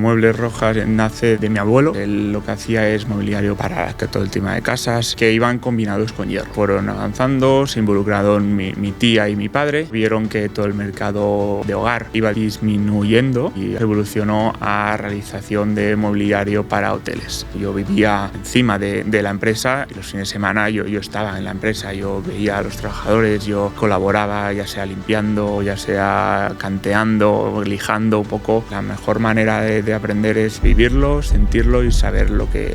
Muebles Rojas nace de mi abuelo. Él lo que hacía es mobiliario para todo el tema de casas que iban combinados con hierro. Fueron avanzando, se involucraron mi tía y mi padre. Vieron que todo el mercado de hogar iba disminuyendo y evolucionó a realización de mobiliario para hoteles. Yo vivía encima de la empresa y los fines de semana yo estaba en la empresa, yo veía a los trabajadores, yo colaboraba, ya sea limpiando, ya sea canteando, lijando un poco. La mejor manera de aprender es vivirlo, sentirlo y saber lo que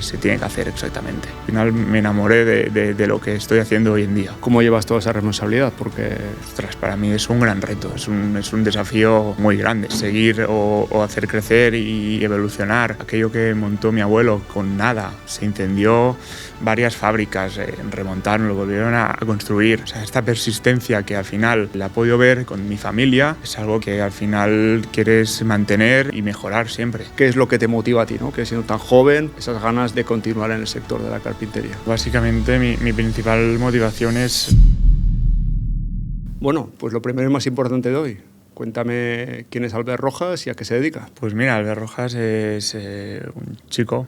se tiene que hacer exactamente. Al final me enamoré de lo que estoy haciendo hoy en día. ¿Cómo llevas toda esa responsabilidad? Porque ostras, para mí es un gran reto, es un desafío muy grande. Seguir o hacer crecer y evolucionar aquello que montó mi abuelo con nada. Se incendió varias fábricas, remontaron, lo volvieron a construir. O sea, esta persistencia que al final la he podido ver con mi familia es algo que al final quieres mantener y mejorar siempre. ¿qué es lo que te motiva a ti, ¿no? Que siendo tan joven, esas ganas de continuar en el sector de la carpintería? Básicamente mi principal motivación es... Bueno, pues lo primero y más importante de hoy. Cuéntame quién es Albert Rojas y a qué se dedica. Pues mira, Albert Rojas es un chico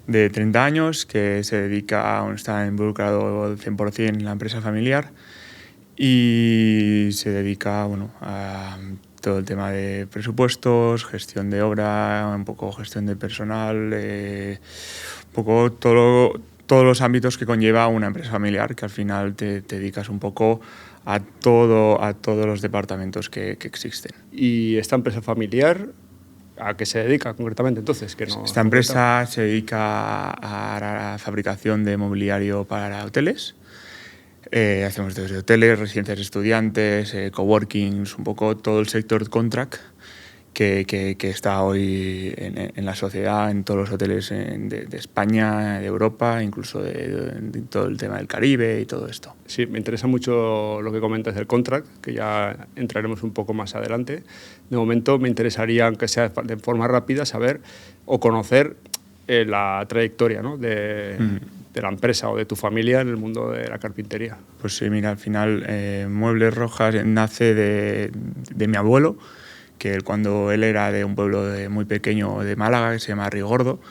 de 30 años que se dedica, está involucrado 100% en la empresa familiar y se dedica a todo el tema de presupuestos, gestión de obra, un poco gestión de personal, un poco todos los ámbitos que conlleva una empresa familiar, que al final te dedicas un poco a todos los departamentos que existen. ¿Y esta empresa familiar a qué se dedica concretamente entonces? Esta empresa se dedica a la fabricación de mobiliario para hoteles. Hacemos desde hoteles, residencias de estudiantes, coworkings, un poco todo el sector contract que está hoy en la sociedad, en todos los hoteles de España, de Europa, incluso de todo el tema del Caribe y todo esto. Sí, me interesa mucho lo que comentas del contract, que ya entraremos un poco más adelante. De momento me interesaría, aunque sea de forma rápida, saber o conocer la trayectoria, ¿no? de la empresa o de tu familia en el mundo de la carpintería. Pues sí, mira, al final Muebles Rojas nace de mi abuelo, que cuando él era de un pueblo muy pequeño de Málaga, que se llama Rigordo,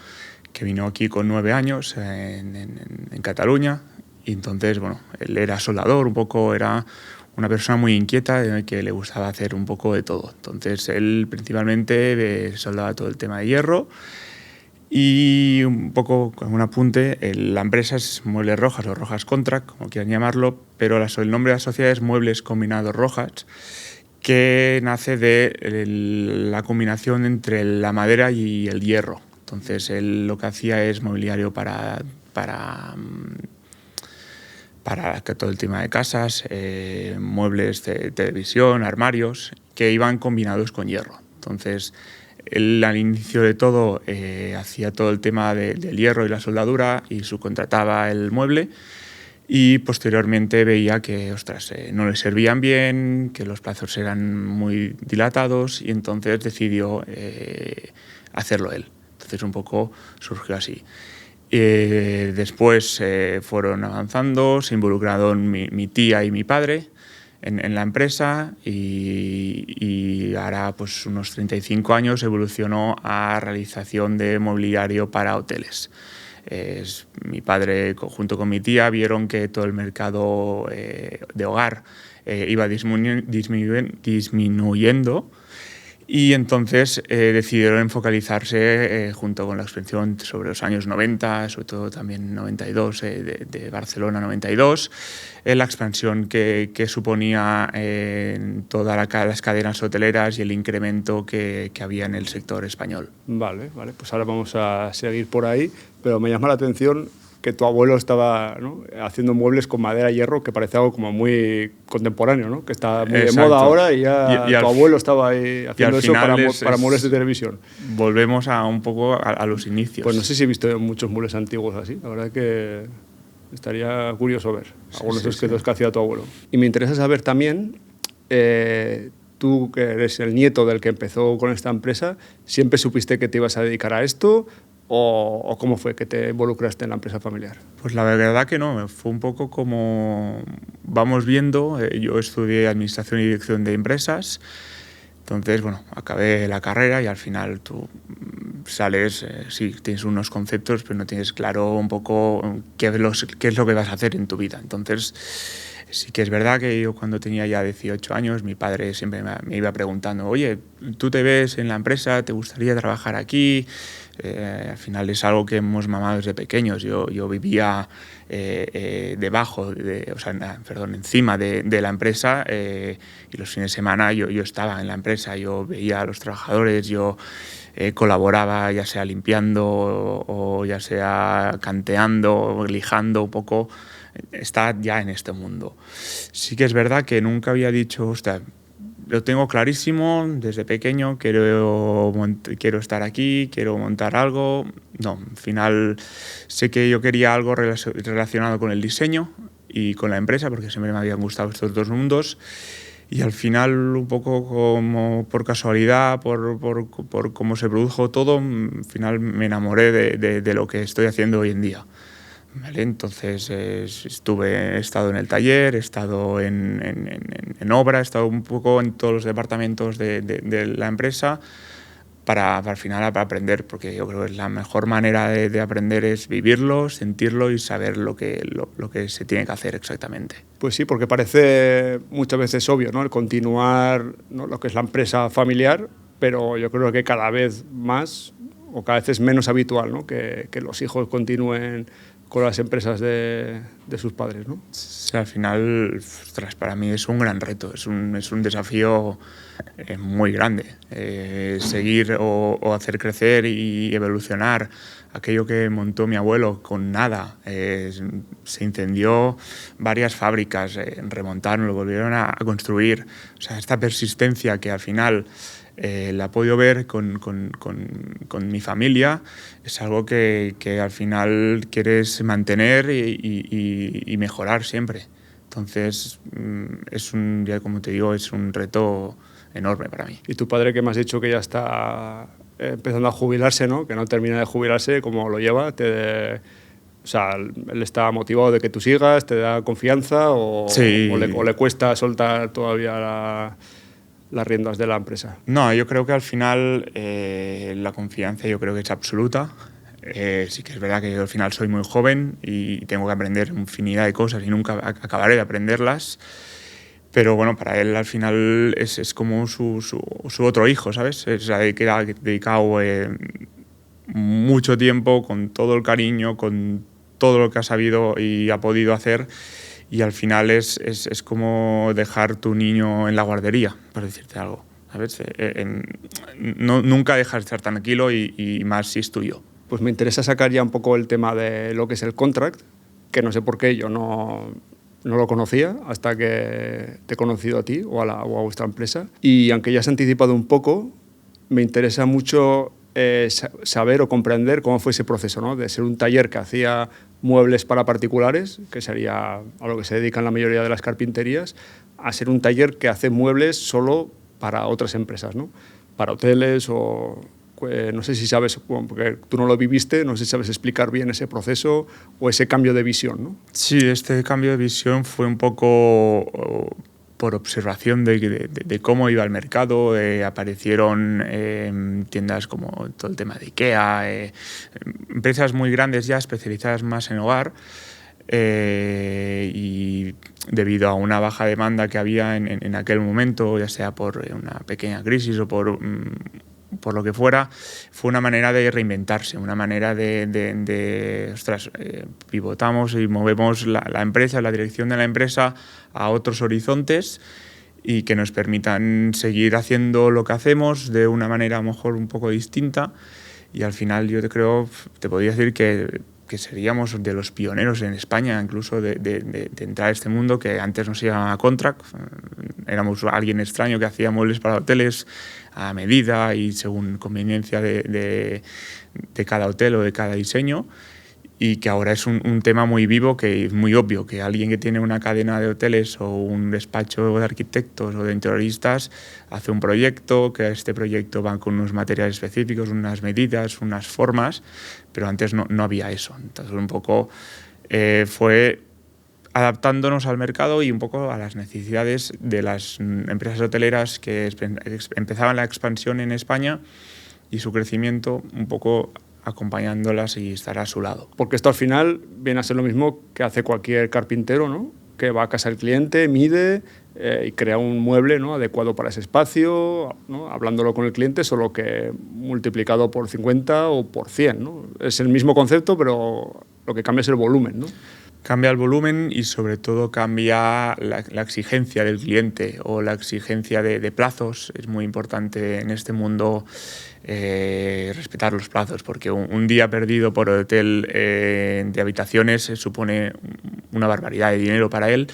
que vino aquí con 9 años en Cataluña, y entonces, él era soldador, un poco era una persona muy inquieta, que le gustaba hacer un poco de todo. Entonces, él principalmente soldaba todo el tema de hierro, y un poco con un apunte, la empresa es Muebles Rojas o Rojas Contract, como quieran llamarlo, pero el nombre de la sociedad es Muebles Combinados Rojas, que nace de la combinación entre la madera y el hierro. Entonces, él lo que hacía es mobiliario para todo el tema de casas, muebles de televisión, armarios, que iban combinados con hierro. Entonces, él al inicio de todo hacía todo el tema del hierro y la soldadura y subcontrataba el mueble, y posteriormente veía que no le servían bien, que los plazos eran muy dilatados, y entonces decidió hacerlo él. Entonces un poco surgió así. Después fueron avanzando, se involucraron mi tía y mi padre en la empresa, y ahora pues unos 35 años evolucionó a realización de mobiliario para hoteles. Mi padre junto con mi tía vieron que todo el mercado de hogar iba disminuyendo, y entonces decidieron focalizarse junto con la expansión sobre los años 90, sobre todo también 92, de Barcelona 92, la expansión que suponía en todas las cadenas hoteleras y el incremento que había en el sector español. Vale, pues ahora vamos a seguir por ahí, pero me llama la atención que tu abuelo estaba, ¿no?, haciendo muebles con madera y hierro, que parece algo como muy contemporáneo, ¿no?, que está muy Exacto. de moda ahora, y ya tu abuelo estaba ahí haciendo eso para muebles de televisión. Volvemos un poco a los inicios. Pues no sé si he visto muchos muebles antiguos así, la verdad que estaría curioso ver algunos de los que hacía tu abuelo. Y me interesa saber también, tú que eres el nieto del que empezó con esta empresa, ¿siempre supiste que te ibas a dedicar a esto? ¿O cómo fue que te involucraste en la empresa familiar? Pues la verdad que no, fue un poco como vamos viendo. Yo estudié Administración y Dirección de Empresas, Entonces, bueno, acabé la carrera y al final tú sales, sí, tienes unos conceptos, pero no tienes claro un poco qué es lo que vas a hacer en tu vida. Entonces, sí que es verdad que yo cuando tenía ya 18 años, mi padre siempre me iba preguntando, oye, ¿tú te ves en la empresa? ¿Te gustaría trabajar aquí? Al final es algo que hemos mamado desde pequeños. Yo vivía encima de la empresa, y los fines de semana yo estaba en la empresa, yo veía a los trabajadores, yo colaboraba ya sea limpiando o ya sea canteando o lijando un poco. Está ya en este mundo. Sí que es verdad que nunca había dicho, ostras, lo tengo clarísimo desde pequeño, quiero estar aquí, quiero montar algo. No, al final sé que yo quería algo relacionado con el diseño y con la empresa, porque siempre me habían gustado estos dos mundos. Y al final, un poco como por casualidad, por cómo se produjo todo, al final me enamoré de lo que estoy haciendo hoy en día. ¿Vale? Entonces he estado en el taller, he estado en obra, he estado un poco en todos los departamentos de la empresa para al final aprender, porque yo creo que la mejor manera de aprender es vivirlo, sentirlo y saber lo que se tiene que hacer exactamente. Pues sí, porque parece muchas veces obvio, ¿no?, el continuar, ¿no?, lo que es la empresa familiar, pero yo creo que cada vez más o cada vez es menos habitual, ¿no?, que los hijos continúen con las empresas de sus padres, ¿no? Sí, al final, ostras, para mí es un gran reto, es un desafío muy grande. Seguir o hacer crecer y evolucionar aquello que montó mi abuelo con nada. Se incendió varias fábricas, remontaron, lo volvieron a construir. O sea, esta persistencia que al final la he podido ver con mi familia, es algo que al final quieres mantener y mejorar siempre. Entonces, ya como te digo, es un reto enorme para mí. Y tu padre, que me has dicho que ya está empezando a jubilarse, ¿no?, que no termina de jubilarse, ¿cómo lo lleva? O sea, ¿él está motivado de que tú sigas? ¿Te da confianza? Sí. ¿O le cuesta soltar todavía las riendas de la empresa? No, yo creo que al final la confianza yo creo que es absoluta. Sí que es verdad que yo al final soy muy joven y tengo que aprender infinidad de cosas y nunca acabaré de aprenderlas. Pero bueno, para él al final es como su otro hijo, ¿sabes? Se ha dedicado mucho tiempo, con todo el cariño, con todo lo que ha sabido y ha podido hacer. Y al final es como dejar tu niño en la guardería, por decirte algo, ¿sabes? Nunca dejas de estar tranquilo y más si es tuyo. Pues me interesa sacar ya un poco el tema de lo que es el contract, que no sé por qué yo no lo conocía hasta que te he conocido a ti o a vuestra empresa. Y aunque ya se ha anticipado un poco, me interesa mucho saber o comprender cómo fue ese proceso, ¿no?, de ser un taller que hacía muebles para particulares, que sería a lo que se dedican la mayoría de las carpinterías, a ser un taller que hace muebles solo para otras empresas, ¿no?, para hoteles o... No sé si sabes, porque tú no lo viviste, no sé si sabes explicar bien ese proceso o ese cambio de visión, ¿no? Sí, este cambio de visión fue un poco por observación de cómo iba el mercado. Aparecieron tiendas como todo el tema de IKEA, empresas muy grandes ya especializadas más en hogar, y debido a una baja demanda que había en aquel momento, ya sea por una pequeña crisis o por lo que fuera, fue una manera de reinventarse, una manera pivotamos y movemos la empresa, la dirección de la empresa a otros horizontes y que nos permitan seguir haciendo lo que hacemos de una manera a lo mejor un poco distinta. Y al final yo te podría decir que seríamos de los pioneros en España, incluso de entrar a este mundo que antes no se llamaba contract. Éramos alguien extraño que hacía muebles para hoteles a medida y según conveniencia de cada hotel o de cada diseño, y que ahora es un tema muy vivo, que es muy obvio que alguien que tiene una cadena de hoteles o un despacho de arquitectos o de interioristas hace un proyecto, que a este proyecto van con unos materiales específicos, unas medidas, unas formas, pero antes no había eso. Entonces un poco fue adaptándonos al mercado y un poco a las necesidades de las empresas hoteleras que empezaban la expansión en España y su crecimiento un poco acompañándolas y estar a su lado. Porque esto al final viene a ser lo mismo que hace cualquier carpintero, ¿no? Que va a casa del cliente, mide y crea un mueble, ¿no? Adecuado para ese espacio, ¿no? Hablándolo con el cliente, solo que multiplicado por 50 o por 100, ¿no? Es el mismo concepto, pero lo que cambia es el volumen, ¿no? Cambia el volumen y sobre todo cambia la exigencia del cliente o la exigencia de plazos. Es muy importante en este mundo respetar los plazos, porque un día perdido por hotel de habitaciones supone una barbaridad de dinero para él.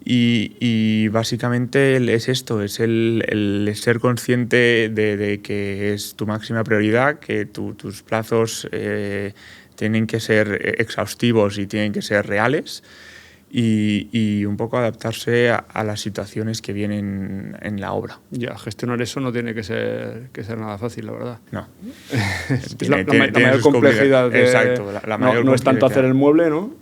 Y básicamente es esto, es el ser consciente de que es tu máxima prioridad, que tus plazos tienen que ser exhaustivos y tienen que ser reales y un poco adaptarse a las situaciones que vienen en la obra. Ya, gestionar eso no tiene que ser nada fácil, la verdad. No. Es la mayor complejidad. Exacto, la mayor no es tanto hacer el mueble, ¿no?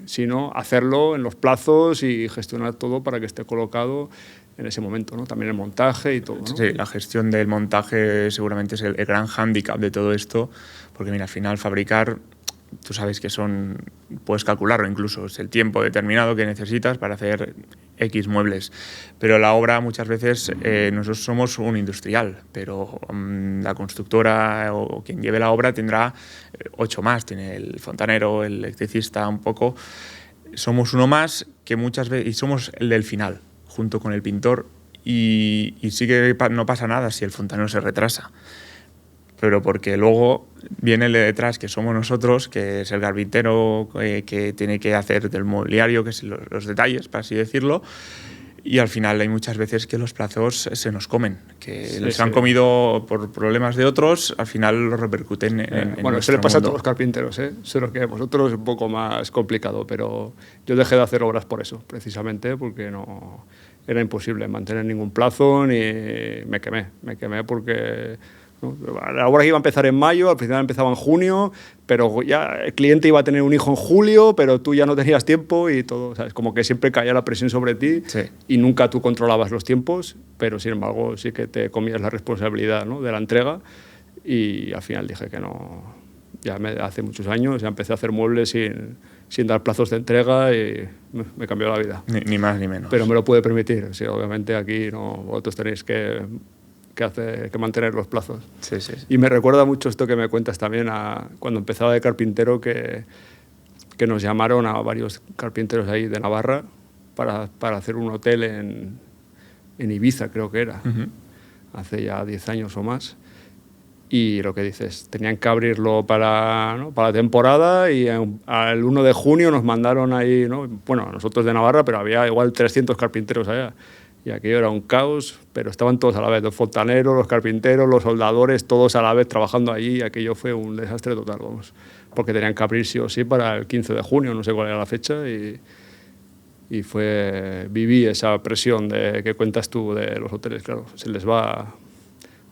Sino hacerlo en los plazos y gestionar todo para que esté colocado en ese momento, ¿no? También el montaje y todo, ¿no? Sí, la gestión del montaje seguramente es el gran hándicap de todo esto, porque mira, al final fabricar, tú sabes que puedes calcularlo incluso, es el tiempo determinado que necesitas para hacer X muebles, pero la obra muchas veces, nosotros somos un industrial, pero la constructora o quien lleve la obra tendrá 8 más, tiene el fontanero, el electricista, un poco, somos uno más que muchas veces, y somos el del final, junto con el pintor, y sí que no pasa nada si el fontanero se retrasa, pero porque luego viene el de detrás, que somos nosotros, que es el carpintero que tiene que hacer del mobiliario, que es los detalles, para así decirlo, y al final hay muchas veces que los plazos se nos comen, que les han comido por problemas de otros, al final lo repercuten en bueno, se le pasa a todos los carpinteros, solo que a vosotros es un poco más complicado, pero yo dejé de hacer obras por eso, precisamente porque no era imposible mantener ningún plazo, ni me quemé porque... ¿no? La obra iba a empezar en mayo, al final empezaba en junio, pero ya el cliente iba a tener un hijo en julio, pero tú ya no tenías tiempo y todo, ¿sabes? Como que siempre caía la presión sobre ti, sí. Y nunca tú controlabas los tiempos, pero sin embargo sí que te comías la responsabilidad, ¿no? De la entrega, y al final dije que no. Hace muchos años ya empecé a hacer muebles sin dar plazos de entrega y me cambió la vida. Ni más ni menos. Pero me lo pude permitir, sí, obviamente aquí no, vosotros tenéis que mantener los plazos. Sí, sí. Y me recuerda mucho esto que me cuentas también cuando empezaba de carpintero, que nos llamaron a varios carpinteros ahí de Navarra para hacer un hotel en Ibiza, creo que era, hace ya 10 años o más. Y lo que dices, tenían que abrirlo para la temporada y al 1 de junio nos mandaron ahí, ¿no? Bueno, nosotros de Navarra, pero había igual 300 carpinteros allá. Y aquello era un caos, pero estaban todos a la vez, los fontaneros, los carpinteros, los soldadores, todos a la vez trabajando allí, y aquello fue un desastre total, vamos, porque tenían que abrir sí o sí para el 15 de junio, no sé cuál era la fecha, y viví esa presión que cuentas tú de los hoteles, claro, se les va...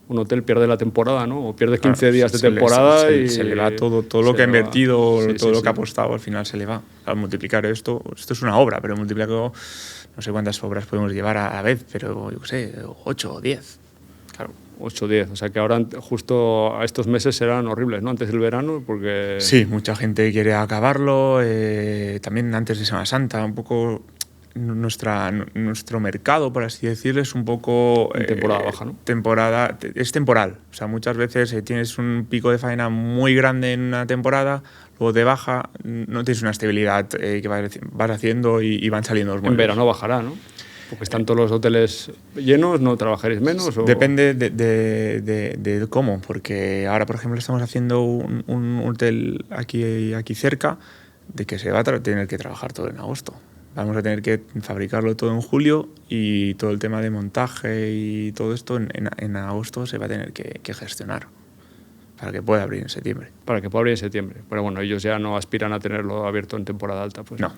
Un hotel pierde la temporada, ¿no? O pierde 15 días de temporada y... Se le va todo lo que ha invertido, todo lo que ha apostado, al final se le va. Al multiplicar esto es una obra, pero multiplicarlo... No sé cuántas obras podemos llevar a la vez, pero yo qué sé, 8 o 10. Claro. 8 o 10. O sea que ahora justo a estos meses serán horribles, ¿no? Antes del verano, porque... Sí, mucha gente quiere acabarlo. También antes de Semana Santa, un poco... Nuestro mercado, por así decirlo, es un poco... temporada baja, ¿no? Es temporal. O sea, muchas veces tienes un pico de faena muy grande en una temporada, luego te baja, no tienes una estabilidad que vas haciendo y van saliendo los muebles. En verano bajará, ¿no? Porque están todos los hoteles llenos, ¿no trabajaréis menos? ¿O? Depende de cómo, porque ahora, por ejemplo, estamos haciendo un hotel aquí cerca, de que se va a tener que trabajar todo en agosto. Vamos a tener que fabricarlo todo en julio y todo el tema de montaje y todo esto en agosto se va a tener que gestionar para que pueda abrir en septiembre. Para que pueda abrir en septiembre. Pero bueno, ellos ya no aspiran a tenerlo abierto en temporada alta, pues. No.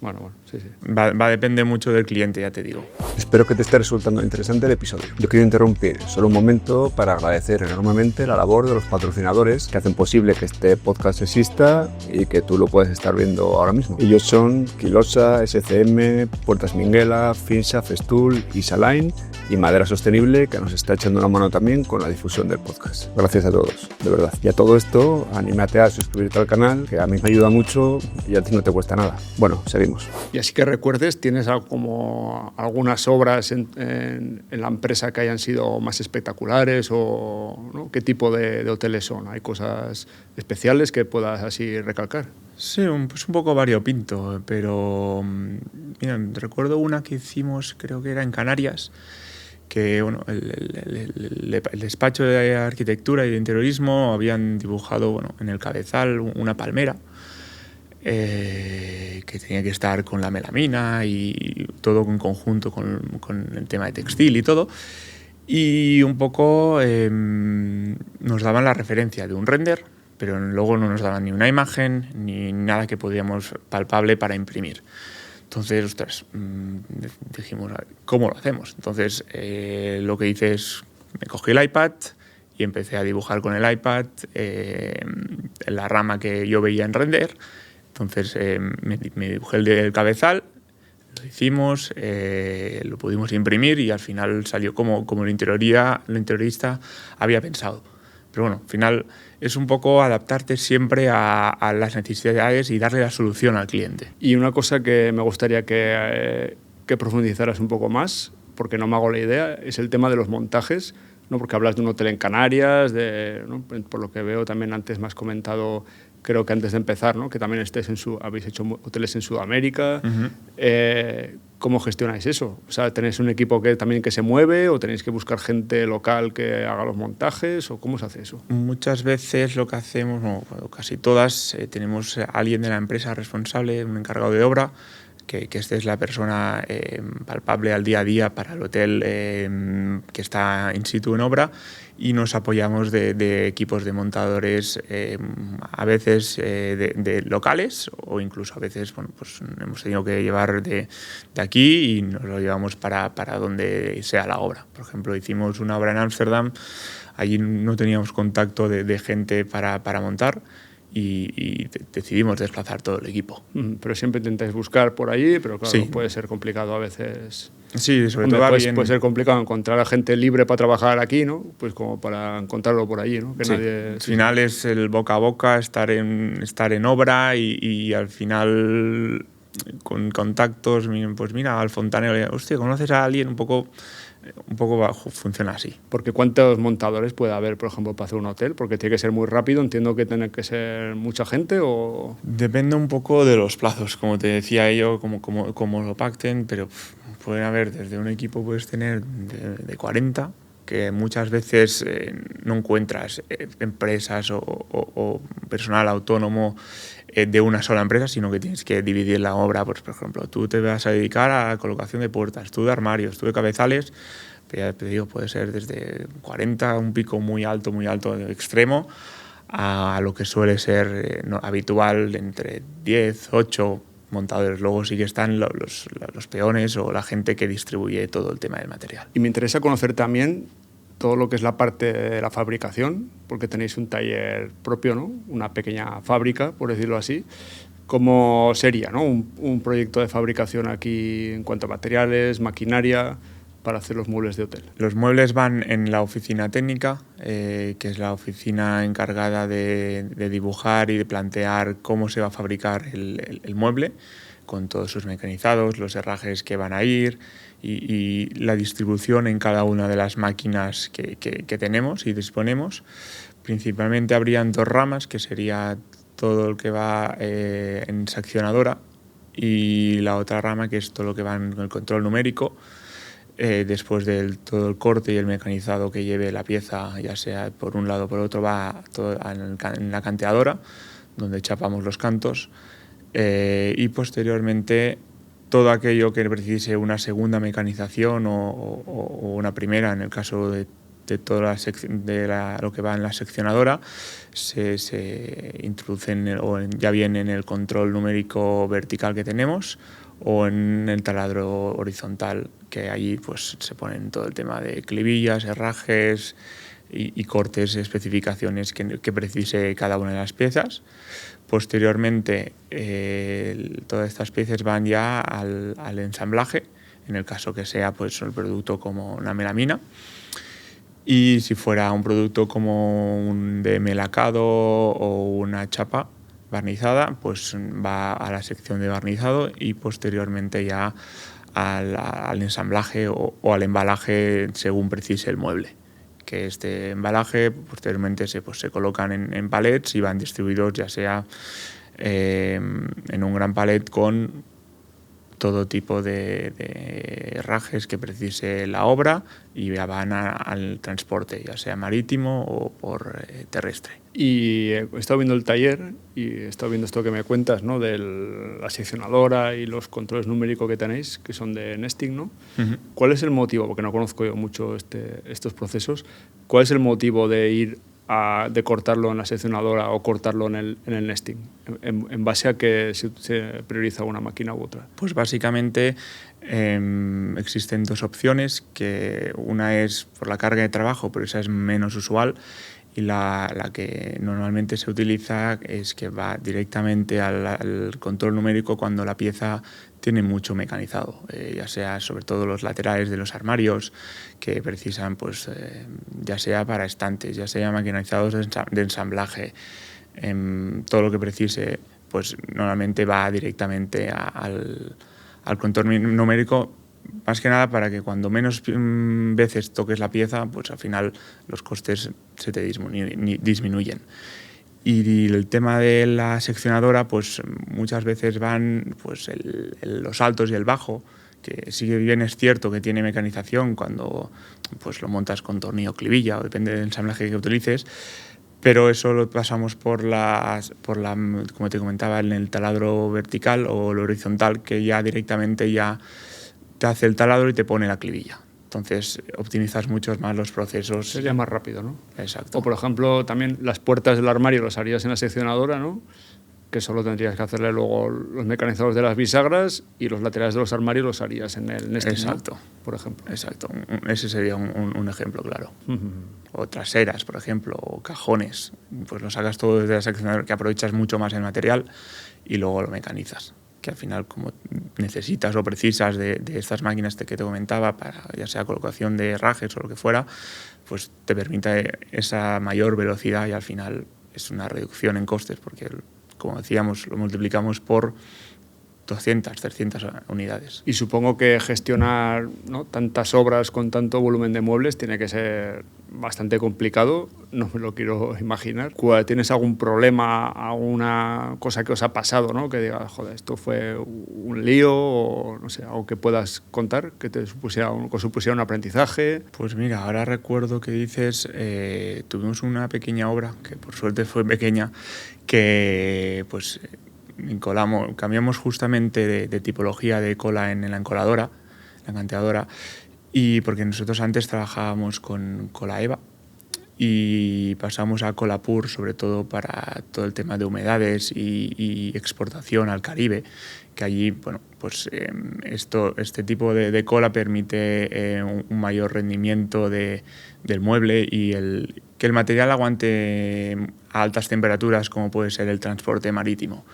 Bueno, sí. Va a depender mucho del cliente, ya te digo. Espero que te esté resultando interesante el episodio. Yo quiero interrumpir solo un momento para agradecer enormemente la labor de los patrocinadores que hacen posible que este podcast exista y que tú lo puedes estar viendo ahora mismo. Ellos son Quilosa, SCM, Puertas Minguela, Finsa, Festool, Isaline y Madera Sostenible, que nos está echando una mano también con la difusión del podcast. Gracias a todos, de verdad. Y a todo esto, anímate a suscribirte al canal, que a mí me ayuda mucho y a ti no te cuesta nada. Bueno, seguimos. Y así que recuerdes, ¿tienes como algunas obras en la empresa que hayan sido más espectaculares o ¿no? ¿Qué tipo de hoteles son? ¿Hay cosas especiales que puedas así recalcar? Sí, pues un poco variopinto, pero mira, recuerdo una que hicimos, creo que era en Canarias, que bueno, el despacho de arquitectura y de interiorismo habían dibujado en el cabezal una palmera que tenía que estar con la melamina y todo en conjunto con el tema de textil y todo. Y un poco nos daban la referencia de un render, pero luego no nos daban ni una imagen ni nada que podíamos palpable para imprimir. Entonces, ostras, dijimos, ¿cómo lo hacemos? Entonces, lo que hice es, me cogí el iPad y empecé a dibujar con el iPad la rama que yo veía en render. Entonces, me dibujé el cabezal, lo hicimos, lo pudimos imprimir y al final salió como el interiorista había pensado. Pero bueno, al final es un poco adaptarte siempre a las necesidades y darle la solución al cliente. Y una cosa que me gustaría que profundizaras un poco más, porque no me hago la idea, es el tema de los montajes, ¿no? Porque hablas de un hotel en Canarias, ¿no? Por lo que veo también antes me has comentado, creo que antes de empezar, ¿no? Que también habéis hecho hoteles en Sudamérica. Uh-huh. ¿Cómo gestionáis eso? O sea, ¿tenéis un equipo que se mueve o tenéis que buscar gente local que haga los montajes o cómo se hace eso? Muchas veces lo que hacemos, casi todas, tenemos a alguien de la empresa responsable, un encargado de obra, que esta es la persona palpable al día a día para el hotel que está in situ en obra, y nos apoyamos de equipos de montadores, a veces de locales o incluso a veces pues hemos tenido que llevar de aquí y nos lo llevamos para donde sea la obra. Por ejemplo, hicimos una obra en Ámsterdam, allí no teníamos contacto de gente para montar, y decidimos desplazar todo el equipo. Pero siempre intentáis buscar por allí, pero claro, sí, puede ser complicado a veces. Sí, sobre todo puede ser complicado encontrar a gente libre para trabajar aquí, ¿no? Pues como para encontrarlo por allí, ¿no? Que sí. Al final es el boca a boca, estar en obra y al final con contactos, pues mira, al fontanero, hostia, ¿conoces a alguien? Un poco bajo, funciona así. Porque ¿cuántos montadores puede haber, por ejemplo, para hacer un hotel? Porque tiene que ser muy rápido, entiendo que tiene que ser mucha gente o... Depende un poco de los plazos, como te decía yo, como lo pacten, pero pueden haber, desde un equipo puedes tener de 40, que muchas veces no encuentras empresas o personal autónomo de una sola empresa, sino que tienes que dividir la obra. Pues, por ejemplo, tú te vas a dedicar a la colocación de puertas, tú de armarios, tú de cabezales, pero ya te digo, puede ser desde 40, un pico muy alto, extremo, a lo que suele ser habitual entre 10, 8 montadores. Luego sí que están los peones o la gente que distribuye todo el tema del material. Y me interesa conocer también todo lo que es la parte de la fabricación, porque tenéis un taller propio, ¿no? Una pequeña fábrica, por decirlo así. ¿Cómo sería, ¿no? un proyecto de fabricación aquí en cuanto a materiales, maquinaria, para hacer los muebles de hotel? Los muebles van en la oficina técnica, que es la oficina encargada de dibujar y de plantear cómo se va a fabricar el mueble, con todos sus mecanizados, los herrajes que van a ir y la distribución en cada una de las máquinas que tenemos y disponemos. Principalmente habrían 2 ramas, que sería todo lo que va en seccionadora, y la otra rama que es todo lo que va en el control numérico. Después de todo el corte y el mecanizado que lleve la pieza, ya sea por un lado o por otro, va todo en la canteadora, donde chapamos los cantos, y posteriormente todo aquello que precise una segunda mecanización o una primera, en el caso de toda lo que va en la seccionadora se introducen ya bien en el control numérico vertical que tenemos o en el taladro horizontal, que allí pues se ponen todo el tema de clivillas, herrajes y cortes, especificaciones que precise cada una de las piezas. Posteriormente, todas estas piezas van ya al ensamblaje, en el caso que sea pues, el producto como una melamina. Y si fuera un producto como un DM lacado o una chapa barnizada, pues va a la sección de barnizado y posteriormente ya al ensamblaje o al embalaje según precise el mueble. Que este embalaje posteriormente se colocan en palets y van distribuidos ya sea en un gran palet con todo tipo de herrajes que precise la obra y ya van al transporte, ya sea marítimo o por terrestre. Y he estado viendo el taller y he estado viendo esto que me cuentas, ¿no? De la seccionadora y los controles numéricos que tenéis, que son de nesting, ¿no? Uh-huh. ¿Cuál es el motivo? Porque no conozco yo mucho estos procesos. ¿Cuál es el motivo de ir de cortarlo en la seccionadora o cortarlo en el nesting? ¿En base a que se prioriza una máquina u otra? Pues básicamente existen dos opciones, que una es por la carga de trabajo, pero esa es menos usual, y la que normalmente se utiliza es que va directamente al control numérico cuando la pieza tiene mucho mecanizado, ya sea sobre todo los laterales de los armarios que precisan pues, ya sea para estantes, ya sea maquinizados de ensamblaje, todo lo que precise pues normalmente va directamente al control numérico, más que nada para que cuando menos veces toques la pieza, pues al final los costes se te disminuyen. Y el tema de la seccionadora, pues muchas veces van pues los altos y el bajo, que sí que bien es cierto que tiene mecanización cuando pues lo montas con tornillo clivilla o depende del ensamblaje que utilices, pero eso lo pasamos por como te comentaba, en el taladro vertical o el horizontal, que ya directamente ya te hace el taladro y te pone la clivilla. Entonces optimizas mucho más los procesos. Sería más rápido, ¿no? Exacto. O por ejemplo, también las puertas del armario las harías en la seccionadora, ¿no? Que solo tendrías que hacerle luego los mecanizados de las bisagras y los laterales de los armarios los harías en el nesting. Exacto. ¿No? Por ejemplo. Exacto. Ese sería un ejemplo claro. Uh-huh. O traseras, por ejemplo, o cajones. Pues lo sacas todo desde la seccionadora, que aprovechas mucho más el material y luego lo mecanizas. Que al final, como necesitas o precisas de estas máquinas que te comentaba, para ya sea colocación de herrajes o lo que fuera, pues te permite esa mayor velocidad y al final es una reducción en costes, porque, como decíamos, lo multiplicamos por 200, 300 unidades. Y supongo que gestionar, ¿no?, tantas obras con tanto volumen de muebles tiene que ser bastante complicado, no me lo quiero imaginar. ¿Tienes algún problema, alguna cosa que os ha pasado, ¿no?, que digas, joder, esto fue un lío, o no sé, algo que puedas contar, que te supusiera un aprendizaje? Pues mira, ahora recuerdo que dices, tuvimos una pequeña obra, que por suerte fue pequeña, que pues cambiamos justamente de tipología de cola en la encoladora, la canteadora, y porque nosotros antes trabajábamos con cola EVA y pasamos a cola PUR, sobre todo para todo el tema de humedades y exportación al Caribe, que allí, bueno, pues este tipo de cola permite un mayor rendimiento del mueble y que el material aguante a altas temperaturas, como puede ser el transporte marítimo.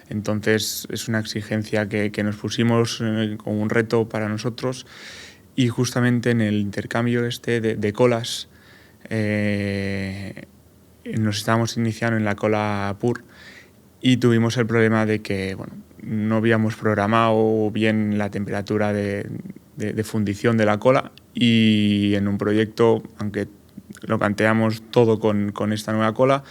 Entonces es una exigencia que nos pusimos como un reto para nosotros, y justamente en el intercambio de colas nos estábamos iniciando en la cola PUR y tuvimos el problema de que no habíamos programado bien la temperatura de fundición de la cola, y en un proyecto, aunque lo canteamos todo con esta nueva cola,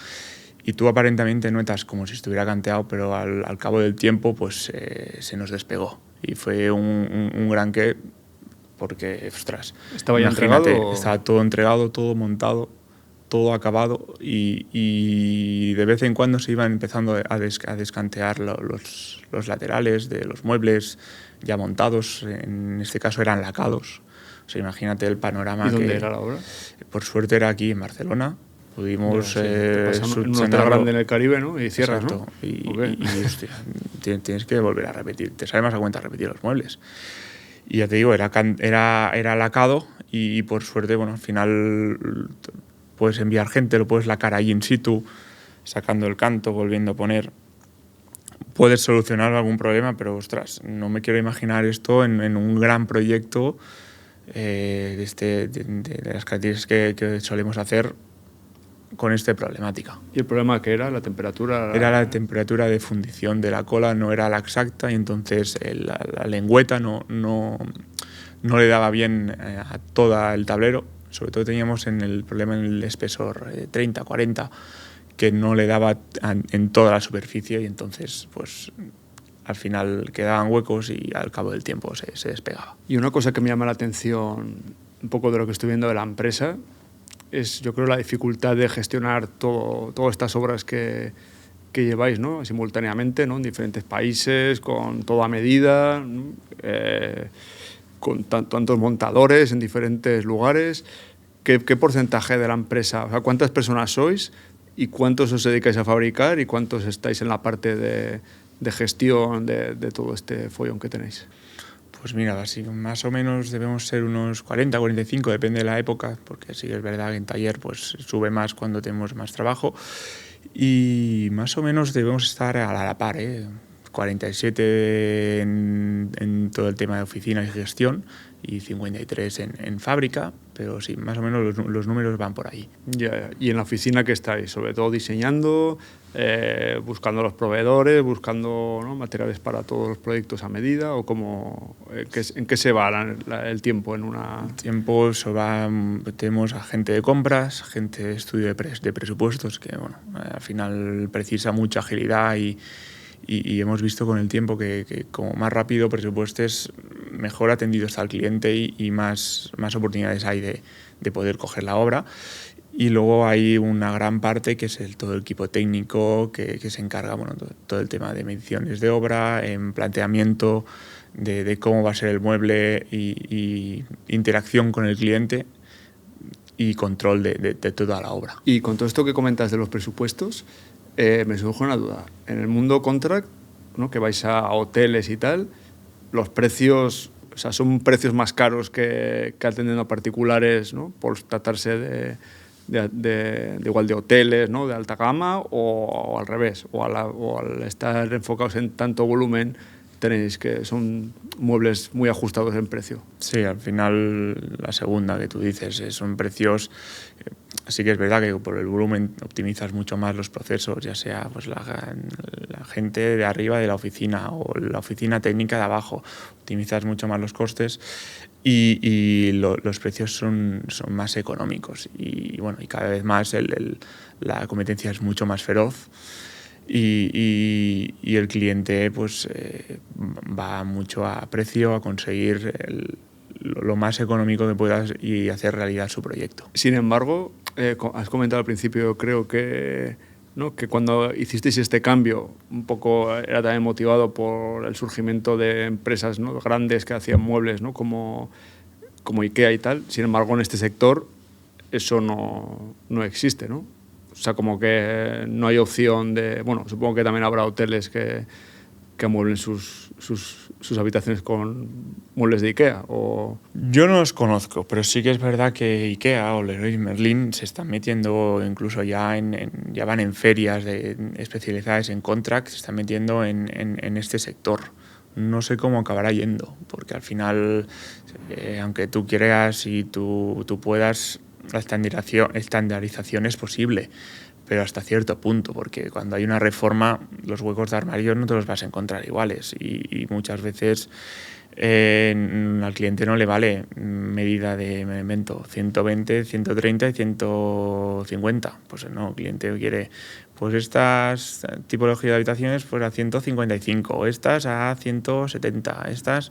y tú aparentemente notas como si estuviera canteado, pero al cabo del tiempo pues se nos despegó. Y fue un gran qué, porque, ostras, ¿estaba ya entregado? Estaba todo entregado, todo montado, todo acabado, y de vez en cuando se iban empezando a descantear los laterales de los muebles ya montados, en este caso eran lacados, O sea, imagínate el panorama. ¿Y dónde era la obra? Por suerte era aquí en Barcelona. Pudimos en un hotel grande en el Caribe, ¿no? Y cierras, exacto, ¿no? Y hostia, tienes que volver a repetir. Te sale más a cuenta repetir los muebles. Y ya te digo, era lacado y por suerte, bueno, al final puedes enviar gente, lo puedes lacar ahí in situ, sacando el canto, volviendo a poner. Puedes solucionar algún problema, pero ostras, no me quiero imaginar esto en un gran proyecto de las características que solemos hacer con esta problemática. ¿Y el problema qué era? ¿La temperatura? Era la temperatura de fundición de la cola, no era la exacta, y entonces la lengüeta no le daba bien a todo el tablero. Sobre todo teníamos el problema en el espesor 30, 40, que no le daba en toda la superficie, y entonces pues al final quedaban huecos y al cabo del tiempo se despegaba. Y una cosa que me llama la atención un poco de lo que estoy viendo de la empresa es, yo creo, la dificultad de gestionar todas estas obras que lleváis, ¿no? Simultáneamente, ¿no? En diferentes países, con toda medida, ¿no? Con tantos montadores en diferentes lugares. ¿Qué porcentaje de la empresa, o sea, cuántas personas sois y cuántos os dedicáis a fabricar y cuántos estáis en la parte de gestión de todo este follón que tenéis? Pues mira, así más o menos debemos ser unos 40, 45, depende de la época, porque sí que es verdad que en taller pues sube más cuando tenemos más trabajo, y más o menos debemos estar a la par, 47 en todo el tema de oficina y gestión y 53 en fábrica, pero sí, más o menos los números van por ahí. Ya. ¿Y en la oficina qué estáis? Sobre todo diseñando, buscando los proveedores, buscando, ¿no? materiales para todos los proyectos a medida, o cómo, ¿en qué se va el tiempo en una...? El tiempo se va, tenemos a gente de compras, gente de estudio de presupuestos, que bueno, al final precisa mucha agilidad y hemos visto con el tiempo que como más rápido presupuestes, mejor atendido está el cliente y más oportunidades hay de poder coger la obra. Y luego hay una gran parte que es todo el equipo técnico que se encarga, bueno, todo el tema de mediciones de obra, en planteamiento de cómo va a ser el mueble y interacción con el cliente y control de toda la obra. Y con todo esto que comentas de los presupuestos, me surge una duda. En el mundo contract, ¿no? que vais a hoteles y tal, los precios, o sea, son precios más caros que atendiendo a particulares, ¿no? por tratarse de igual de hoteles, ¿no? de alta gama, o al revés, o al estar enfocados en tanto volumen tenéis que son muebles muy ajustados en precio. Sí, al final la segunda que tú dices, son precios. Sí que es verdad que por el volumen optimizas mucho más los procesos, ya sea pues la gente de arriba de la oficina o la oficina técnica de abajo, optimizas mucho más los costes y los precios son más económicos y bueno, y cada vez más la competencia es mucho más feroz. Y el cliente pues va mucho a precio, a conseguir lo más económico que puedas y hacer realidad su proyecto. Sin embargo, has comentado al principio, creo que, ¿no? que cuando hicisteis este cambio un poco era también motivado por el surgimiento de empresas, ¿no? grandes que hacían muebles, ¿no? como IKEA y tal. Sin embargo, en este sector eso no existe, ¿no? O sea, como que no hay opción de... Bueno, supongo que también habrá hoteles que amueblen sus habitaciones con muebles de IKEA. O... Yo no los conozco, pero sí que es verdad que IKEA o Leroy Merlin se están metiendo incluso ya van en ferias especializadas en contract, se están metiendo en este sector. No sé cómo acabará yendo, porque al final, aunque tú quieras y tú puedas, la estandarización es posible, pero hasta cierto punto, porque cuando hay una reforma, los huecos de armario no te los vas a encontrar iguales y muchas veces al cliente no le vale medida de, me invento, 120, 130 y 150. Pues no, el cliente quiere pues estas tipologías de habitaciones pues a 155, o estas a 170, estas...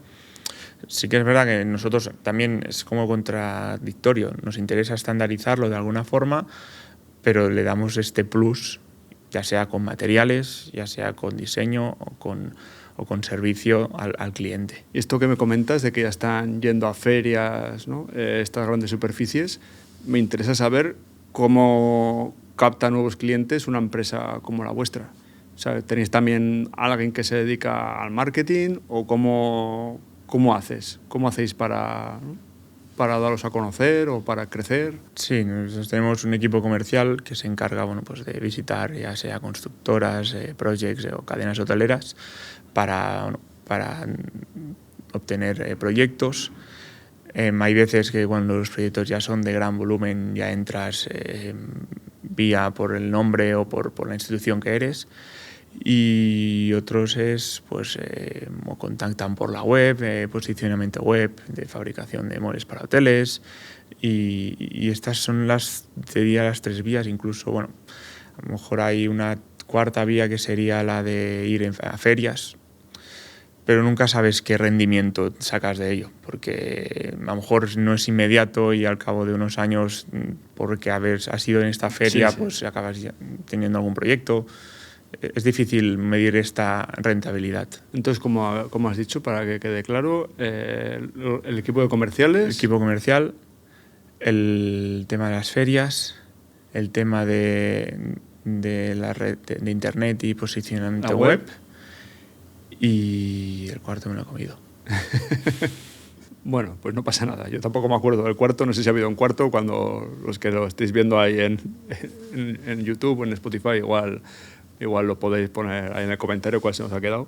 Sí que es verdad que nosotros también es como contradictorio, nos interesa estandarizarlo de alguna forma, pero le damos este plus, ya sea con materiales, ya sea con diseño o o con servicio al cliente. Y esto que me comentas de que ya están yendo a ferias, ¿no? Estas grandes superficies, me interesa saber cómo capta nuevos clientes una empresa como la vuestra. O sea, ¿tenéis también alguien que se dedica al marketing o cómo hacéis para, ¿no?, para daros a conocer o para crecer? Sí, nosotros tenemos un equipo comercial que se encarga, bueno, pues de visitar ya sea constructoras, projects o cadenas hoteleras para obtener proyectos. Hay veces que cuando los proyectos ya son de gran volumen ya entras vía por el nombre o por la institución que eres, y otros es pues o contactan por la web, posicionamiento web, de fabricación de muebles para hoteles, y estas son las 3 vías. Incluso, bueno, a lo mejor hay una cuarta vía que sería la de ir a ferias, pero nunca sabes qué rendimiento sacas de ello, porque a lo mejor no es inmediato y al cabo de unos años, porque has ido en esta feria, sí, pues acabas teniendo algún proyecto. Es difícil medir esta rentabilidad. Entonces, como has dicho, para que quede claro, el equipo de comerciales... El equipo comercial, el tema de las ferias, el tema de la red de internet y posicionamiento web. Y el cuarto me lo he comido. Bueno, pues no pasa nada. Yo tampoco me acuerdo del cuarto. No sé si ha habido un cuarto. Cuando los que lo estéis viendo ahí en YouTube o en Spotify, igual lo podéis poner ahí en el comentario cuál se nos ha quedado.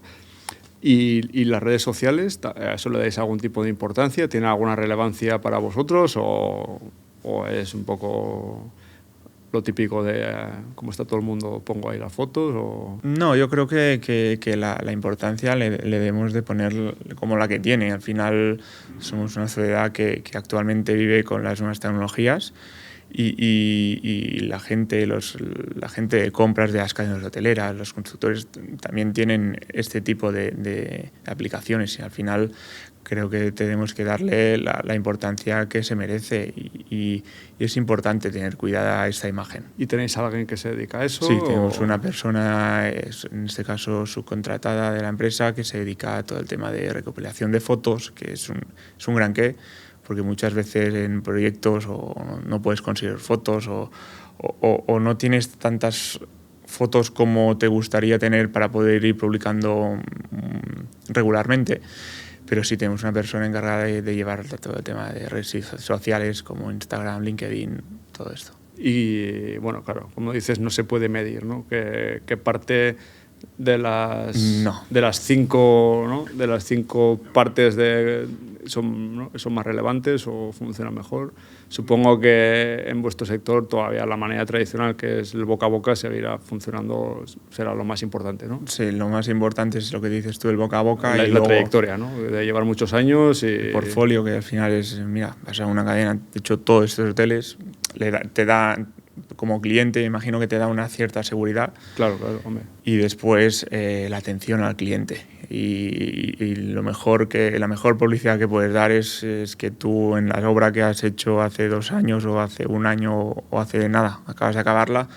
¿Y las redes sociales, a eso le dais algún tipo de importancia? ¿Tiene alguna relevancia para vosotros o es un poco lo típico de cómo está todo el mundo, pongo ahí las fotos? O... No, yo creo que la importancia le debemos de poner como la que tiene. Al final somos una sociedad que actualmente vive con las nuevas tecnologías, y la gente de compras de las cadenas hoteleras, los constructores también tienen este tipo de aplicaciones, y al final creo que tenemos que darle la importancia que se merece, y es importante tener cuidada esta imagen. ¿Y tenéis a alguien que se dedica a eso? Sí, tenemos una persona, en este caso subcontratada de la empresa, que se dedica a todo el tema de recopilación de fotos, que es un gran qué, porque muchas veces en proyectos no puedes conseguir fotos o no tienes tantas fotos como te gustaría tener para poder ir publicando regularmente. Pero sí tenemos una persona encargada de llevar todo el tema de redes sociales como Instagram, LinkedIn, todo esto. Y bueno, claro, como dices, no se puede medir, ¿no? ¿Qué parte de las 5, ¿no?, de las 5 partes son más relevantes o funcionan mejor? Supongo que en vuestro sector todavía la manera tradicional, que es el boca a boca, seguirá funcionando, será lo más importante, ¿no? Sí, lo más importante es lo que dices tú, el boca a boca. Y la trayectoria, ¿no?, de llevar muchos años. Y el portfolio, que al final es, mira, vas a una cadena, de hecho todos estos hoteles te da, como cliente, imagino que te da una cierta seguridad. Claro, hombre. Y después la atención al cliente. Y la mejor publicidad que puedes dar es que tú, en la obra que has hecho hace 2 años o hace 1 año o hace nada, acabas de acabarla,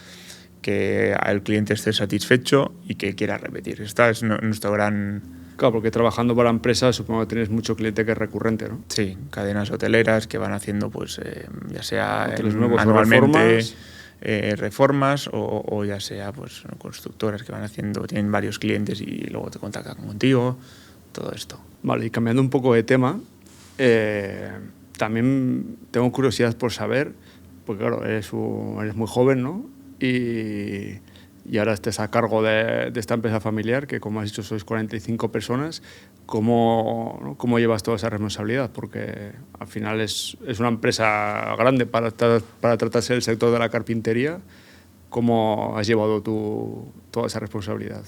que el cliente esté satisfecho y que quiera repetir. Esta es nuestro gran... Claro, porque trabajando para empresas supongo que tienes mucho cliente que es recurrente, ¿no? Sí, cadenas hoteleras que van haciendo, pues ya sea anualmente reformas o ya sea pues constructoras que tienen varios clientes y luego te contactan contigo, todo esto. Vale, y cambiando un poco de tema, también tengo curiosidad por saber, porque claro, eres muy joven, ¿no? Y ahora estés a cargo de esta empresa familiar, que como has dicho sois 45 personas. ¿Cómo llevas toda esa responsabilidad? Porque al final es una empresa grande para tratarse del sector de la carpintería. ¿Cómo has llevado tú toda esa responsabilidad?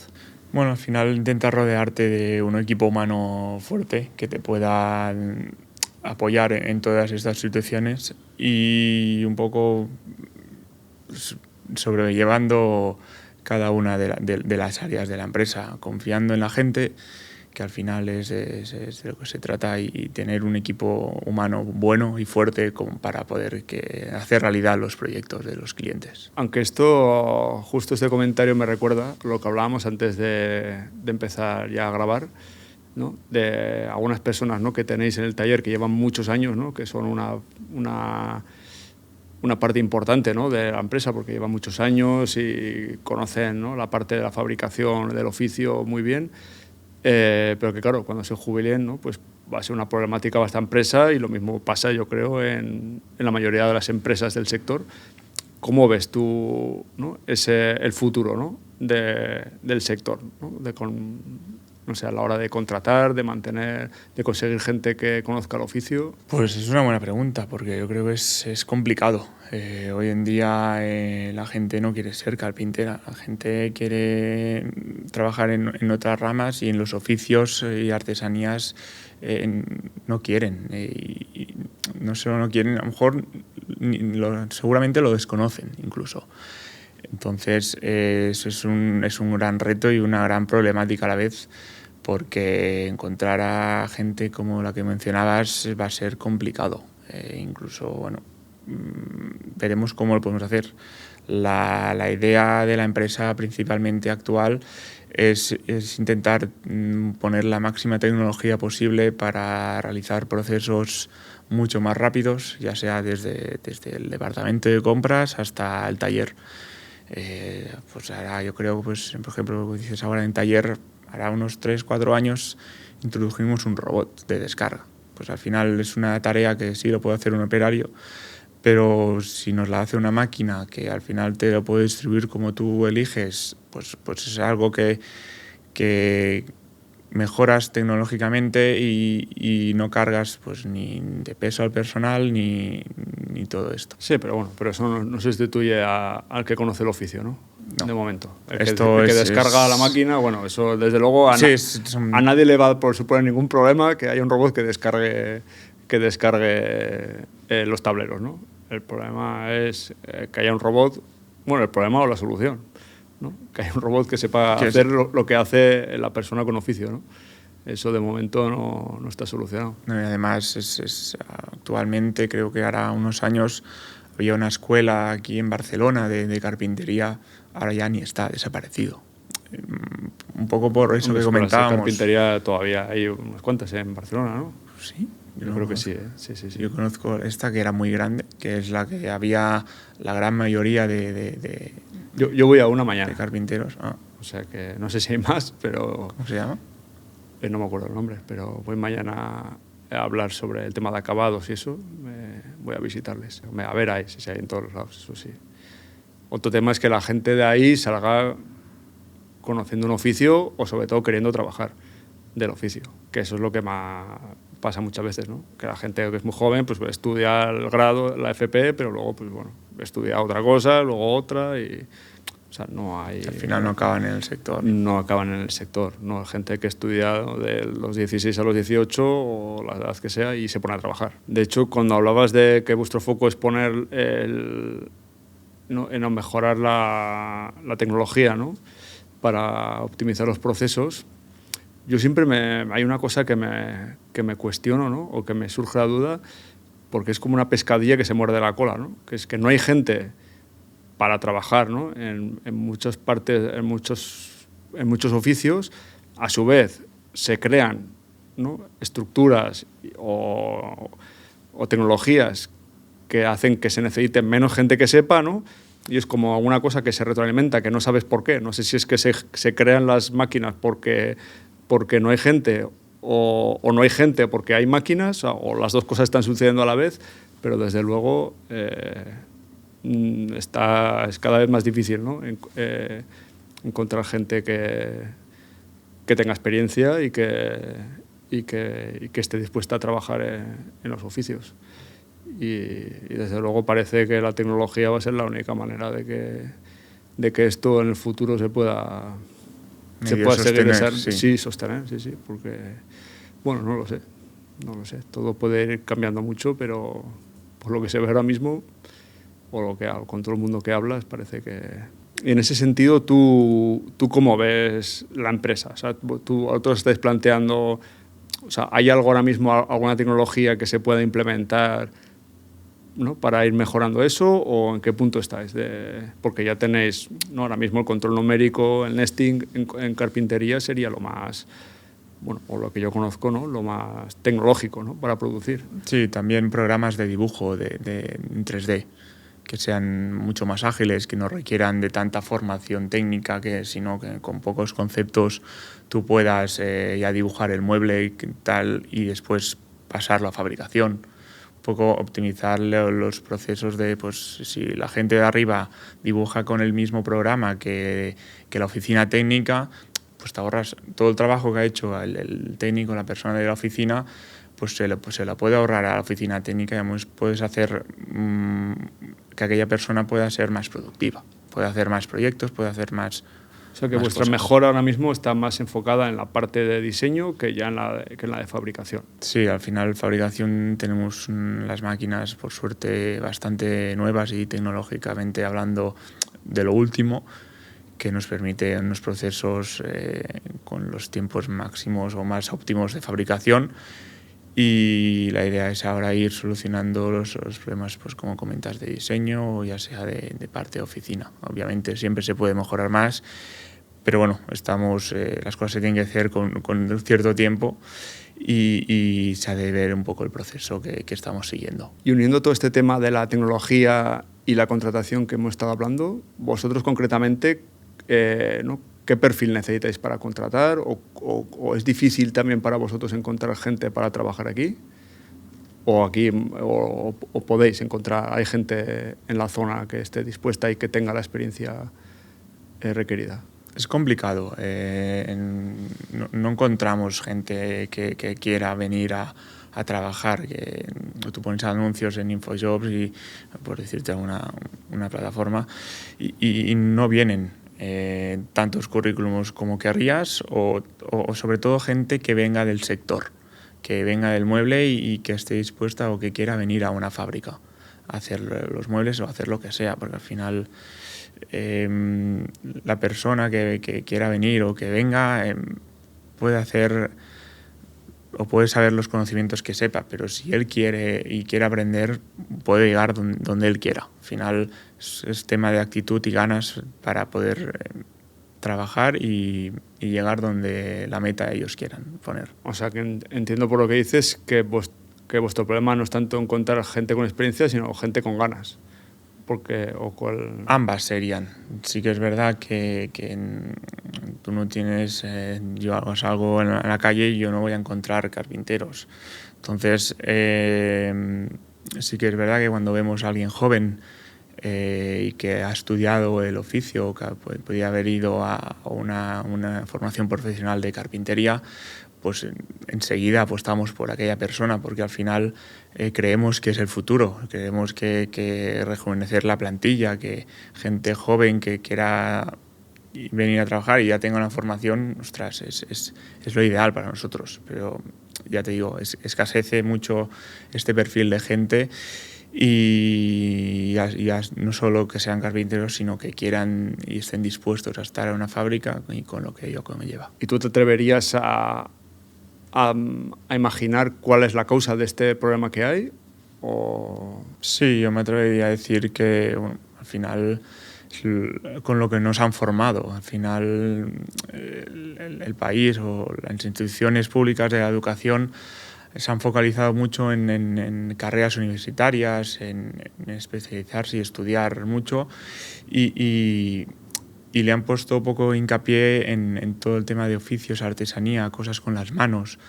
Bueno, al final intentas rodearte de un equipo humano fuerte que te pueda apoyar en todas estas situaciones, y un poco sobrellevando cada una de las áreas de la empresa, confiando en la gente, que al final es de lo que se trata, y tener un equipo humano bueno y fuerte como para poder hacer realidad los proyectos de los clientes. Aunque esto, justo este comentario me recuerda lo que hablábamos antes de empezar ya a grabar, ¿no? De algunas personas, ¿no?, que tenéis en el taller que llevan muchos años, ¿no?, que son una parte importante, ¿no?, de la empresa, porque llevan muchos años y conocen, ¿no?, la parte de la fabricación del oficio muy bien, pero que claro, cuando se jubilen, ¿no?, pues va a ser una problemática para esta empresa, y lo mismo pasa, yo creo, en la mayoría de las empresas del sector. ¿Cómo ves tú, ¿no?, el futuro, ¿no?, del sector, ¿no?, no sé, a la hora de contratar, de mantener, de conseguir gente que conozca el oficio? Pues es una buena pregunta, porque yo creo que es complicado. Hoy en día la gente no quiere ser carpintera, la gente quiere trabajar en otras ramas, y en los oficios y artesanías no quieren. Y no solo no quieren, a lo mejor seguramente lo desconocen incluso. Entonces eso es un gran reto y una gran problemática a la vez, porque encontrar a gente como la que mencionabas va a ser complicado. Incluso, bueno, veremos cómo lo podemos hacer. La idea de la empresa principalmente actual es intentar poner la máxima tecnología posible para realizar procesos mucho más rápidos, ya sea desde el departamento de compras hasta el taller. Pues ahora yo creo, pues, por ejemplo, lo que dices ahora en taller, hará unos 3-4 años introdujimos un robot de descarga. Pues al final es una tarea que sí lo puede hacer un operario, pero si nos la hace una máquina que al final te lo puede distribuir como tú eliges, pues es algo que mejoras tecnológicamente y no cargas pues ni de peso al personal ni todo esto. Sí, pero bueno, pero eso no sustituye al que conoce el oficio, ¿no? No. De momento. El Esto que descarga la máquina, bueno, eso desde luego a nadie le va a suponer ningún problema que haya un robot que descargue los tableros, ¿no? El problema es que haya un robot, bueno, el problema o la solución, ¿no? Que haya un robot que sepa hacer lo que hace la persona con oficio, ¿no? Eso de momento no está solucionado. No, y además actualmente, creo que hará unos años, había una escuela aquí en Barcelona de carpintería, ahora ya ni está, desaparecido. Un poco por eso que comentábamos. De carpintería todavía hay unas cuantas en Barcelona, ¿no? Sí. Yo creo que sí, Sí. Yo conozco esta, que era muy grande, que es la que había la gran mayoría de yo voy a una mañana. De carpinteros. Ah. O sea que no sé si hay más, pero... ¿Cómo se llama? No me acuerdo el nombre, pero voy mañana a hablar sobre el tema de acabados y eso. Voy a visitarles. A ver ahí, si hay en todos los lados, eso sí. Otro tema es que la gente de ahí salga conociendo un oficio, o sobre todo queriendo trabajar del oficio, que eso es lo que más pasa muchas veces, ¿no? Que la gente que es muy joven pues estudia el grado, la FP, pero luego pues bueno, estudia otra cosa, luego otra, y o sea, no hay... Al final no acaban en el sector. No acaban en el sector, ¿no? Gente que estudia de los 16 a los 18 o la edad que sea y se pone a trabajar. De hecho, cuando hablabas de que vuestro foco es poner en mejorar la tecnología, ¿no?, para optimizar los procesos, yo siempre hay una cosa que me cuestiono, ¿no?, o que me surge la duda, porque es como una pescadilla que se muerde la cola, ¿no? Que es que no hay gente para trabajar, ¿no?, en muchas partes, en muchos oficios. A su vez se crean, ¿no?, estructuras o tecnologías que hacen que se necesite menos gente que sepa, ¿no? Y es como alguna cosa que se retroalimenta, que no sabes por qué. No sé si es que se crean las máquinas porque no hay gente, o no hay gente porque hay máquinas, o las dos cosas están sucediendo a la vez, pero desde luego es cada vez más difícil, ¿no?, encontrar gente que tenga experiencia y que esté dispuesta a trabajar en los oficios. Y desde luego parece que la tecnología va a ser la única manera de que esto en el futuro se pueda sostener, sostener, porque, bueno, no lo sé, todo puede ir cambiando mucho, pero por lo que se ve ahora mismo, o con todo el mundo que hablas, parece que Y en ese sentido, ¿tú cómo ves la empresa? O sea, vosotros estáis planteando, o sea, ¿hay algo ahora mismo, alguna tecnología que se pueda implementar, ¿no?, para ir mejorando eso? ¿O en qué punto estáis? Porque ya tenéis, ¿no?, ahora mismo el control numérico, el nesting en carpintería sería lo más, bueno, o lo que yo conozco, ¿no?, lo más tecnológico, ¿no?, para producir. Sí, también programas de dibujo en 3D que sean mucho más ágiles, que no requieran de tanta formación técnica, sino que con pocos conceptos tú puedas ya dibujar el mueble y tal, y después pasarlo a fabricación. Un poco optimizar los procesos de, pues, si la gente de arriba dibuja con el mismo programa que la oficina técnica, pues te ahorras todo el trabajo que ha hecho el técnico, la persona de la oficina, pues se la puede ahorrar a la oficina técnica y además puedes hacer que aquella persona pueda ser más productiva, puede hacer más proyectos, puede hacer más. O sea, que vuestra mejora ahora mismo está más enfocada en la parte de diseño que ya en la de fabricación. Sí, al final fabricación tenemos las máquinas, por suerte, bastante nuevas y tecnológicamente hablando de lo último, que nos permite unos procesos con los tiempos máximos o más óptimos de fabricación. Y la idea es ahora ir solucionando los problemas, pues como comentas, de diseño o ya sea de parte de oficina. Obviamente siempre se puede mejorar más, pero bueno, las cosas se tienen que hacer con un cierto tiempo y se ha de ver un poco el proceso que estamos siguiendo. Y uniendo todo este tema de la tecnología y la contratación que hemos estado hablando, vosotros concretamente, ¿no?, ¿qué perfil necesitáis para contratar? ¿O es difícil también para vosotros encontrar gente para trabajar aquí? ¿O podéis encontrar, hay gente en la zona que esté dispuesta y que tenga la experiencia requerida? Es complicado. No encontramos gente que quiera venir a trabajar. Tú pones anuncios en InfoJobs y, por decirte, una plataforma y no vienen tantos currículums como querrías o sobre todo gente que venga del sector, que venga del mueble y que esté dispuesta o que quiera venir a una fábrica a hacer los muebles o a hacer lo que sea, porque al final la persona que quiera venir o que venga puede hacer o puede saber los conocimientos que sepa, pero si él quiere y quiere aprender, puede llegar donde él quiera. Al final es tema de actitud y ganas para poder trabajar y llegar donde la meta ellos quieran poner. O sea, que entiendo por lo que dices que vuestro problema no es tanto encontrar gente con experiencia, sino gente con ganas. Ambas serían. Sí que es verdad que tú no tienes, yo salgo en la calle y yo no voy a encontrar carpinteros. Entonces, sí que es verdad que cuando vemos a alguien joven y que ha estudiado el oficio, que podría haber ido a una formación profesional de carpintería, pues enseguida apostamos por aquella persona, porque al final creemos que es el futuro, creemos que rejuvenecer la plantilla, que gente joven que quiera venir a trabajar y ya tenga una formación, ostras, es lo ideal para nosotros. Pero ya te digo, escasece mucho este perfil de gente y ya no solo que sean carpinteros, sino que quieran y estén dispuestos a estar en una fábrica y con lo que ello conlleva. ¿Y tú te atreverías a imaginar cuál es la causa de este problema que hay? Sí, yo me atrevería a decir que al final con lo que nos han formado, al final el país o las instituciones públicas de la educación se han focalizado mucho en carreras universitarias, en especializarse y estudiar mucho y le han puesto poco hincapié en todo el tema de oficios, artesanía, cosas con las manos.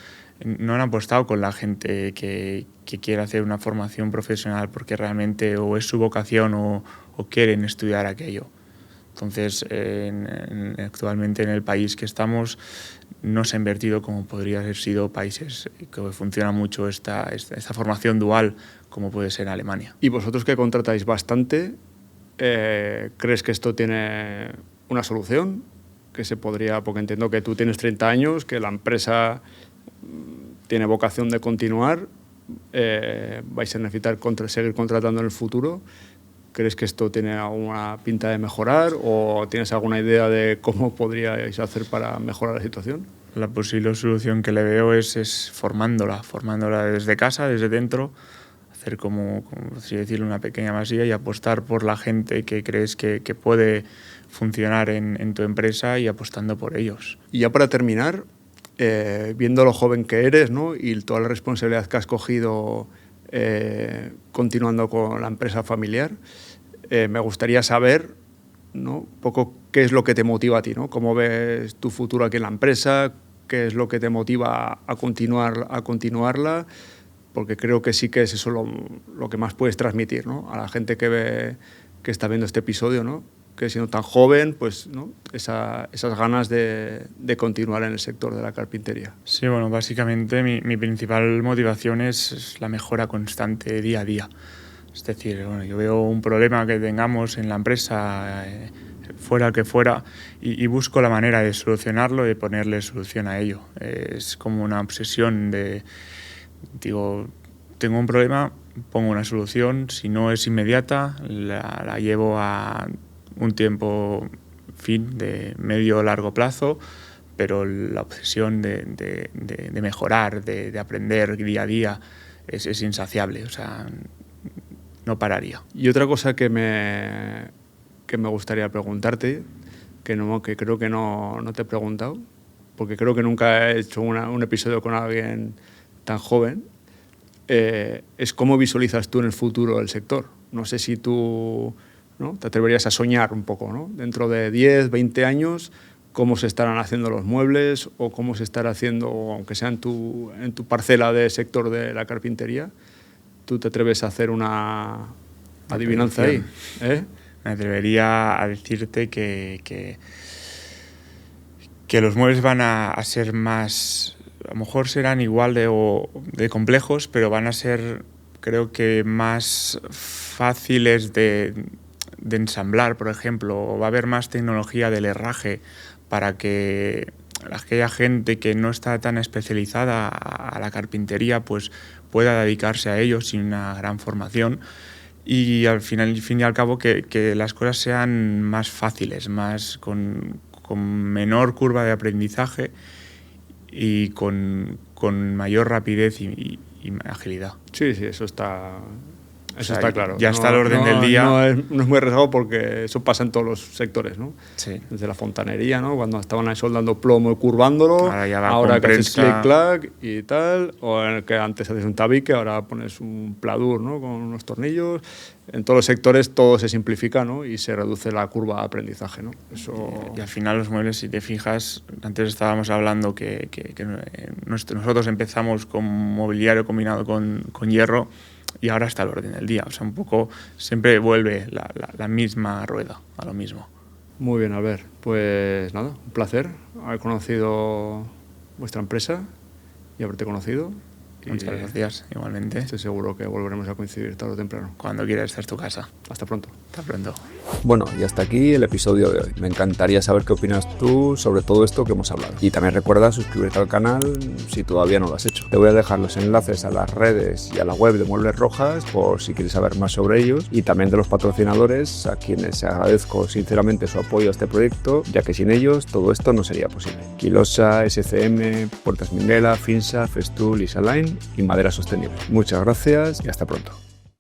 No han apostado con la gente que quiere hacer una formación profesional porque realmente o es su vocación o quieren estudiar aquello. Entonces, actualmente en el país que estamos no se ha invertido como podría haber sido países que funciona mucho esta formación dual, como puede ser Alemania. ¿Y vosotros que contratáis bastante, crees que esto tiene una solución? Que se podría, porque entiendo que tú tienes 30 años, que la empresa tiene vocación de continuar, vais a necesitar seguir contratando en el futuro. ¿Crees que esto tiene alguna pinta de mejorar o tienes alguna idea de cómo podríais hacer para mejorar la situación? La posible solución que le veo es formándola desde casa, desde dentro, hacer como así decirlo, una pequeña masía y apostar por la gente que crees que puede funcionar en tu empresa y apostando por ellos. Y ya para terminar, viendo lo joven que eres, ¿no? Y toda la responsabilidad que has cogido continuando con la empresa familiar, me gustaría saber, ¿no?, un poco qué es lo que te motiva a ti, ¿no? ¿Cómo ves tu futuro aquí en la empresa? ¿Qué es lo que te motiva a continuarla? Porque creo que sí que es eso lo que más puedes transmitir, ¿no?, a la gente que está viendo este episodio, ¿no?, que siendo tan joven, pues, ¿no?, esas ganas de continuar en el sector de la carpintería. Sí, bueno, básicamente mi principal motivación es la mejora constante día a día. Es decir, bueno, yo veo un problema que tengamos en la empresa, fuera que fuera, y busco la manera de solucionarlo y de ponerle solución a ello. Es como una obsesión digo, tengo un problema, pongo una solución, si no es inmediata, la llevo a un tiempo de medio o largo plazo, pero la obsesión de mejorar, de aprender día a día es insaciable, o sea, no pararía. Y otra cosa que me gustaría preguntarte, que creo que no te he preguntado, porque creo que nunca he hecho un episodio con alguien tan joven, es cómo visualizas tú en el futuro el sector. No sé si tú, ¿no?, te atreverías a soñar un poco, ¿no?, dentro de 10, 20 años, cómo se estarán haciendo los muebles o cómo se estará haciendo, aunque sea en tu parcela de sector de la carpintería. ¿Tú te atreves a hacer una adivinanza ahí? Me atrevería a decirte que los muebles van a ser más, a lo mejor serán igual de complejos, pero van a ser, creo que, más fáciles de ensamblar, por ejemplo. Va a haber más tecnología del herraje para que aquella gente que no está tan especializada a la carpintería pues pueda dedicarse a ello sin una gran formación y al fin y al cabo que las cosas sean más fáciles, más con menor curva de aprendizaje y con mayor rapidez y agilidad. Sí, eso está claro. Ya está al orden del día. No es muy arriesgado porque eso pasa en todos los sectores, ¿no? Sí. Desde la fontanería, ¿no?, cuando estaban ahí soldando plomo y curvándolo, ahora que haces clic-clac y tal, o en el que antes haces un tabique, ahora pones un pladur, ¿no?, con unos tornillos. En todos los sectores todo se simplifica, ¿no?, y se reduce la curva de aprendizaje, ¿no? Eso... Y al final los muebles, si te fijas, antes estábamos hablando que nosotros empezamos con mobiliario combinado con hierro, y ahora está al orden del día. O sea, un poco siempre vuelve la misma rueda a lo mismo. Muy bien, Albert. Pues nada, un placer haber conocido vuestra empresa y haberte conocido. Muchas gracias, igualmente. Estoy seguro que volveremos a coincidir tarde o temprano. Cuando quieras, esta es tu casa. Hasta pronto. Hasta pronto. Bueno, y hasta aquí el episodio de hoy. Me encantaría saber qué opinas tú sobre todo esto que hemos hablado. Y también recuerda suscribirte al canal si todavía no lo has hecho. Te voy a dejar los enlaces a las redes y a la web de Muebles Rojas por si quieres saber más sobre ellos, y también de los patrocinadores, a quienes agradezco sinceramente su apoyo a este proyecto, ya que sin ellos todo esto no sería posible. Quilosa, SCM, Puertas Minguela, Finsa, Festool, Isaline y Madera Sostenible. Muchas gracias y hasta pronto.